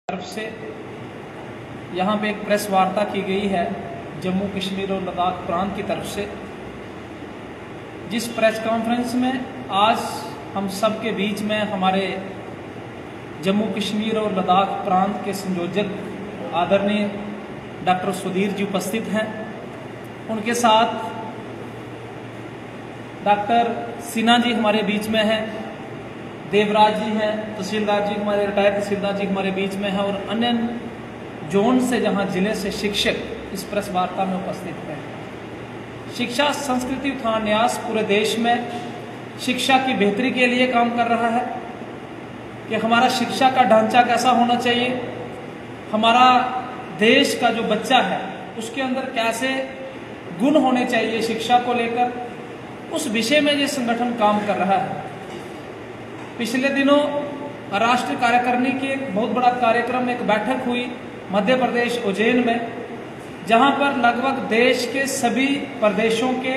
तरफ से यहाँ पे एक प्रेस वार्ता की गई है जम्मू कश्मीर और लद्दाख प्रांत की तरफ से, जिस प्रेस कॉन्फ्रेंस में आज हम सब के बीच में हमारे जम्मू कश्मीर और लद्दाख प्रांत के संयोजक आदरणीय डॉक्टर सुधीर जी उपस्थित हैं। उनके साथ डॉक्टर सिन्हा जी हमारे बीच में हैं, देवराज जी हैं, तहसीलदार जी हमारे रिटायर्ड तहसीलदार जी हमारे बीच में हैं और अन्य जोन से जहां जिले से शिक्षक इस प्रेस वार्ता में उपस्थित हैं। शिक्षा संस्कृति उत्थान न्यास पूरे देश में शिक्षा की बेहतरी के लिए काम कर रहा है कि हमारा शिक्षा का ढांचा कैसा होना चाहिए, हमारा देश का जो बच्चा है उसके अंदर कैसे गुण होने चाहिए शिक्षा को लेकर, उस विषय में ये संगठन काम कर रहा है। पिछले दिनों राष्ट्रीय कार्यकारिणी की एक बहुत बड़ा कार्यक्रम, एक बैठक हुई मध्य प्रदेश उज्जैन में, जहां पर लगभग देश के सभी प्रदेशों के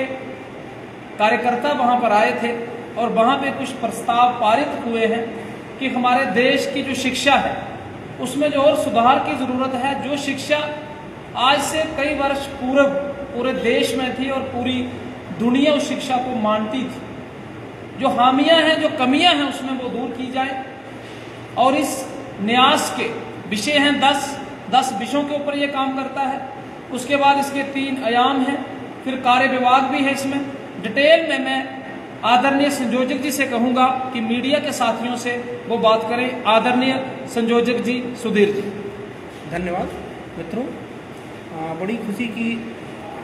कार्यकर्ता वहां पर आए थे और वहां पे कुछ प्रस्ताव पारित हुए हैं कि हमारे देश की जो शिक्षा है उसमें जो और सुधार की जरूरत है। जो शिक्षा आज से कई वर्ष पूर्व पूरे देश में थी और पूरी दुनिया उस शिक्षा को मानती थी, जो हामियां हैं, जो कमियां हैं उसमें वो दूर की जाए। और इस न्यास के विषय हैं 10 विषयों के ऊपर ये काम करता है। उसके बाद इसके 3 आयाम हैं, फिर कार्य विभाग भी है इसमें। डिटेल में मैं आदरणीय संयोजक जी से कहूंगा कि मीडिया के साथियों से वो बात करें। आदरणीय संयोजक जी सुधीर जी। धन्यवाद मित्रों। बड़ी खुशी की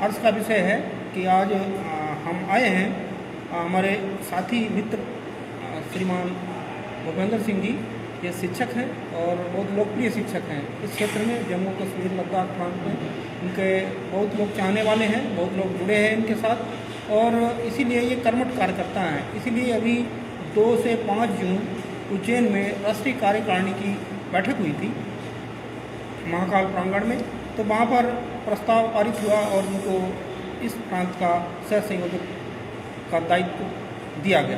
हर्ष का विषय है कि आज हम आए हैं। हमारे साथी मित्र श्रीमान भूपेंद्र सिंह जी, ये शिक्षक हैं और बहुत लोकप्रिय शिक्षक हैं इस क्षेत्र में, जम्मू कश्मीर लद्दाख प्रांत में। इनके बहुत लोग चाहने वाले हैं, बहुत लोग जुड़े हैं इनके साथ और इसीलिए ये कर्मठ कार्यकर्ता हैं। इसीलिए अभी 2 से 5 जून उज्जैन में राष्ट्रीय कार्यकारिणी की बैठक हुई थी महाकाल प्रांगण में, तो वहाँ पर प्रस्ताव पारित हुआ और उनको इस प्रांत का सह संयोजक का दायित्व दिया गया।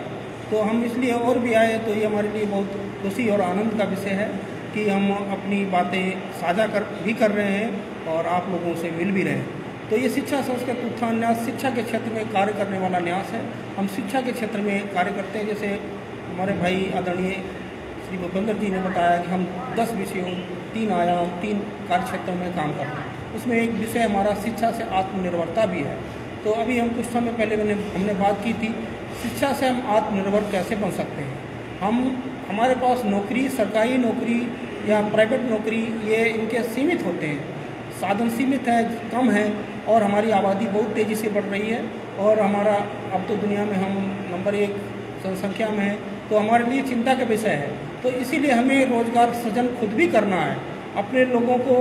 तो हम इसलिए और भी आए, तो ये हमारे लिए बहुत खुशी और आनंद का विषय है कि हम अपनी बातें साझा भी कर रहे हैं और आप लोगों से मिल भी रहे हैं। तो ये शिक्षा संस्कृति उत्थान न्यास शिक्षा के क्षेत्र में कार्य करने वाला न्यास है। हम शिक्षा के क्षेत्र में कार्य करते हैं। जैसे हमारे भाई आदरणीय श्री भूपेंद्र जी ने बताया कि हम 10 विषयों, 3 आयाम, 3 कार्य क्षेत्रों में काम करते हैं। उसमें एक विषय हमारा शिक्षा से आत्मनिर्भरता भी है। तो अभी हम कुछ समय पहले हमने बात की थी, शिक्षा से हम आत्मनिर्भर कैसे बन सकते हैं। हमारे पास नौकरी, सरकारी नौकरी या प्राइवेट नौकरी, ये इनके सीमित होते हैं, साधन सीमित है, कम है और हमारी आबादी बहुत तेज़ी से बढ़ रही है और हमारा अब तो दुनिया में हम नंबर 1 जनसंख्या में है, तो हमारे लिए चिंता का विषय है। तो इसीलिए हमें रोजगार सृजन खुद भी करना है। अपने लोगों को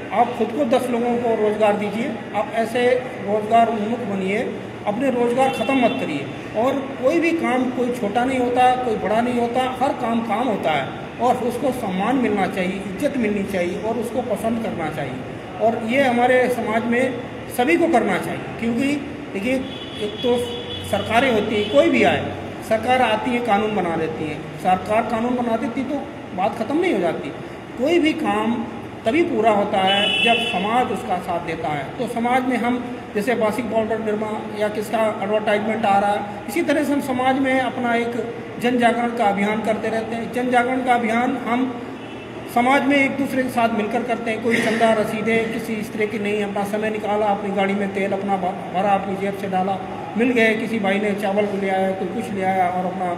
आप खुद को 10 लोगों को रोजगार दीजिए, आप ऐसे रोजगार उन्मुख बनिए, अपने रोजगार ख़त्म मत करिए। और कोई भी काम कोई छोटा नहीं होता, कोई बड़ा नहीं होता, हर काम होता है और उसको सम्मान मिलना चाहिए, इज्जत मिलनी चाहिए और उसको पसंद करना चाहिए। और ये हमारे समाज में सभी को करना चाहिए, क्योंकि देखिए एक तो सरकारें होती हैं, कोई भी आए, सरकार आती है कानून बना देती है, सरकार कानून बना देती तो बात ख़त्म नहीं हो जाती। कोई भी काम तभी पूरा होता है जब समाज उसका साथ देता है। तो समाज में हम जैसे बेसिक पाउडर निर्माण या किसका एडवर्टाइजमेंट आ रहा है, इसी तरह से हम समाज में अपना एक जन जागरण का अभियान करते रहते हैं। जन जागरण का अभियान हम समाज में एक दूसरे के साथ मिलकर करते हैं। कोई चंदा रसीदें किसी इस तरह की नहीं, अपना समय निकाला, अपनी गाड़ी में तेल अपना भरा, अपनी जेब से डाला, मिल गए, किसी भाई ने चावल ले आया, कोई कुछ ले आया और अपना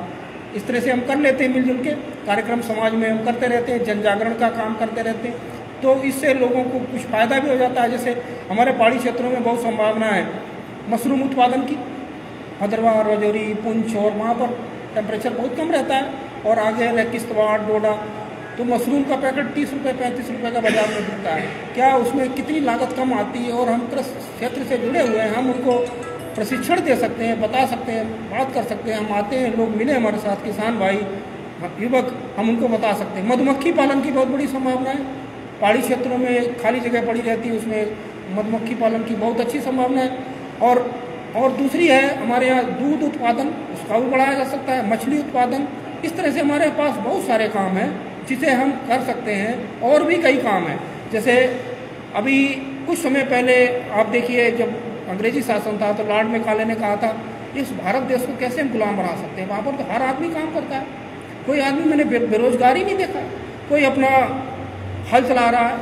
इस तरह से हम कर लेते हैं। मिलजुल के कार्यक्रम समाज में हम करते रहते हैं, जन जागरण का काम करते रहते हैं। तो इससे लोगों को कुछ फ़ायदा भी हो जाता है। जैसे हमारे पहाड़ी क्षेत्रों में बहुत संभावना है मशरूम उत्पादन की, भद्रवाह, राजौरी, पुंछ, और वहाँ पर टेम्परेचर बहुत कम रहता है और आगे है किश्तवाड़, डोडा, तो मशरूम का पैकेट 30 रुपये 35 रुपये का बाजार में बिकता है। क्या उसमें कितनी लागत कम आती है। और हम कृषि क्षेत्र से जुड़े हुए हैं, हम उनको प्रशिक्षण दे सकते हैं, बता सकते हैं, बात कर सकते हैं। हम आते हैं, लोग मिले हमारे साथ, किसान भाई, युवक, हम उनको बता सकते हैं। मधुमक्खी पालन की बहुत बड़ी संभावना है। पहाड़ी क्षेत्रों में खाली जगह पड़ी रहती है, उसमें मधुमक्खी पालन की बहुत अच्छी संभावना है। और दूसरी है हमारे यहाँ दूध उत्पादन, उसका भी बढ़ाया जा सकता है, मछली उत्पादन। इस तरह से हमारे पास बहुत सारे काम हैं जिसे हम कर सकते हैं। और भी कई काम हैं, जैसे अभी कुछ समय पहले आप देखिए जब अंग्रेजी शासन था तो लॉर्ड मैकाले ने कहा था इस भारत देश को कैसे हम गुलाम बना सकते हैं। वहाँ पर तो हर आदमी काम करता है, कोई आदमी मैंने बेरोजगारी नहीं देखा। कोई अपना हल चला रहा है,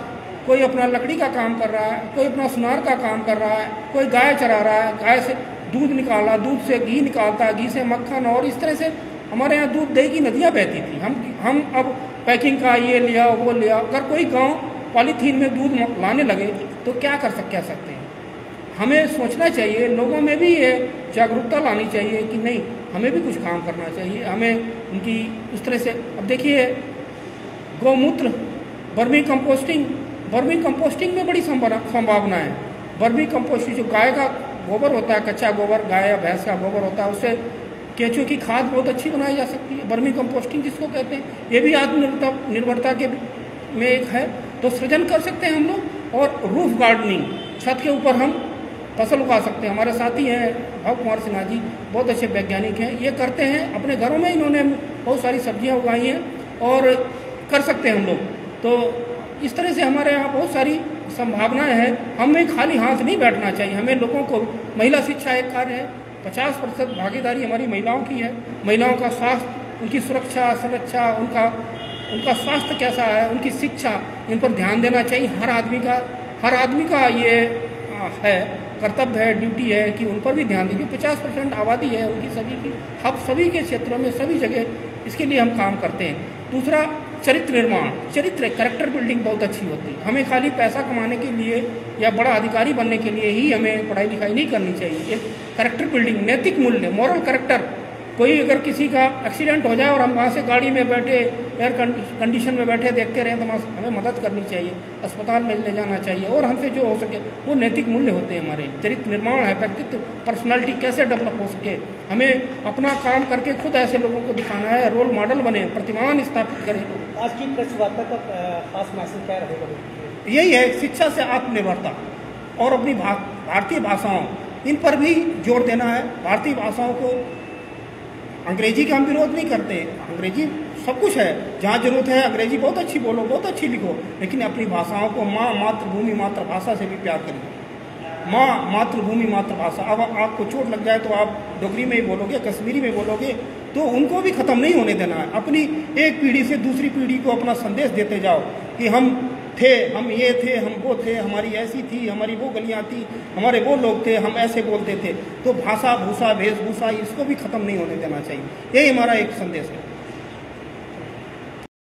कोई अपना लकड़ी का काम कर रहा है, कोई अपना सुनार का काम कर रहा है, कोई गाय चरा रहा है, गाय से दूध निकाला, दूध से घी निकालता, घी से मक्खन, और इस तरह से हमारे यहाँ दूध दही की नदियाँ बहती थी। हम अब पैकिंग का ये लिया वो लिया। अगर कोई गांव पॉलीथीन में दूध लाने लगे तो क्या कर सकते हैं। हमें सोचना चाहिए, लोगों में भी ये जागरूकता लानी चाहिए कि नहीं हमें भी कुछ काम करना चाहिए। हमें उनकी उस तरह से, अब देखिए गौमूत्र, वर्मी कंपोस्टिंग में बड़ी संभावना है। वर्मी कंपोस्टिंग जो गाय का गोबर होता है, कच्चा गोबर, गाय या भैंस का गोबर होता है, उससे केंचुए की खाद बहुत अच्छी बनाई जा सकती है। वर्मी कंपोस्टिंग जिसको कहते हैं, ये भी आत्मनिर्भरता के में एक है, तो सृजन कर सकते हैं हम लोग। और रूफ गार्डनिंग, छत के ऊपर हम फसल उगा सकते हैं। हमारे साथी हैं भव कुमार सिन्हा जी, बहुत अच्छे वैज्ञानिक हैं, ये करते हैं अपने घरों में, इन्होंने बहुत सारी सब्जियां उगाई हैं और कर सकते हैं हम लोग। तो इस तरह से हमारे यहाँ बहुत सारी संभावनाएं हैं। हमें खाली हाथ नहीं बैठना चाहिए, हमें लोगों को, महिला शिक्षा एक कार्य है, 50% भागीदारी हमारी महिलाओं की है। महिलाओं का स्वास्थ्य, उनकी सुरक्षा, संरक्षा, उनका स्वास्थ्य कैसा है, उनकी शिक्षा, इन पर ध्यान देना चाहिए। हर आदमी का ये है, कर्तव्य है, ड्यूटी है कि उन पर भी ध्यान दें। 50% आबादी है उनकी, सभी की, हम सभी के क्षेत्रों में, सभी जगह इसके लिए हम काम करते हैं। दूसरा, चरित्र निर्माण, कैरेक्टर बिल्डिंग बहुत अच्छी होती है। हमें खाली पैसा कमाने के लिए या बड़ा अधिकारी बनने के लिए ही हमें पढ़ाई लिखाई नहीं करनी चाहिए। एक कैरेक्टर बिल्डिंग, नैतिक मूल्य, मॉरल कैरेक्टर। कोई अगर किसी का एक्सीडेंट हो जाए और हम वहाँ से गाड़ी में बैठे, एयर कंडीशन में बैठे देखते रहें, तो हमें मदद करनी चाहिए, अस्पताल में ले जाना चाहिए, और हमसे जो हो सके वो नैतिक मूल्य होते हैं हमारे। चरित्र निर्माण है, व्यक्तित्व, पर्सनालिटी कैसे डेवलप हो सके। हमें अपना काम करके खुद ऐसे लोगों को दिखाना है, रोल मॉडल बने, प्रतिमान स्थापित करें। आज की प्रेस वार्ता का खास मैसेज क्या रहेगा? यही है, शिक्षा से आत्मनिर्भरता और अपनी भारतीय भाषाओं, इन पर भी जोर देना है। भारतीय भाषाओं को, अंग्रेजी का हम विरोध नहीं करते, अंग्रेजी सब कुछ है, जहाँ जरूरत है अंग्रेजी बहुत अच्छी बोलो, बहुत अच्छी लिखो, लेकिन अपनी भाषाओं को माँ, मातृभूमि, मातृभाषा से भी प्यार करिए। माँ, मातृभूमि, मातृभाषा। अब आपको चोट लग जाए तो आप डोगरी में ही बोलोगे, कश्मीरी में बोलोगे, तो उनको भी खत्म नहीं होने देना है। अपनी एक पीढ़ी से दूसरी पीढ़ी को अपना संदेश देते जाओ कि हम थे, हम ये थे, हम वो थे, हमारी ऐसी थी, हमारी वो गलियाँ थी, हमारे वो लोग थे, हम ऐसे बोलते थे। तो भाषा, भूषा, वेशभूषा, इसको भी खत्म नहीं होने देना चाहिए। यही हमारा एक संदेश है।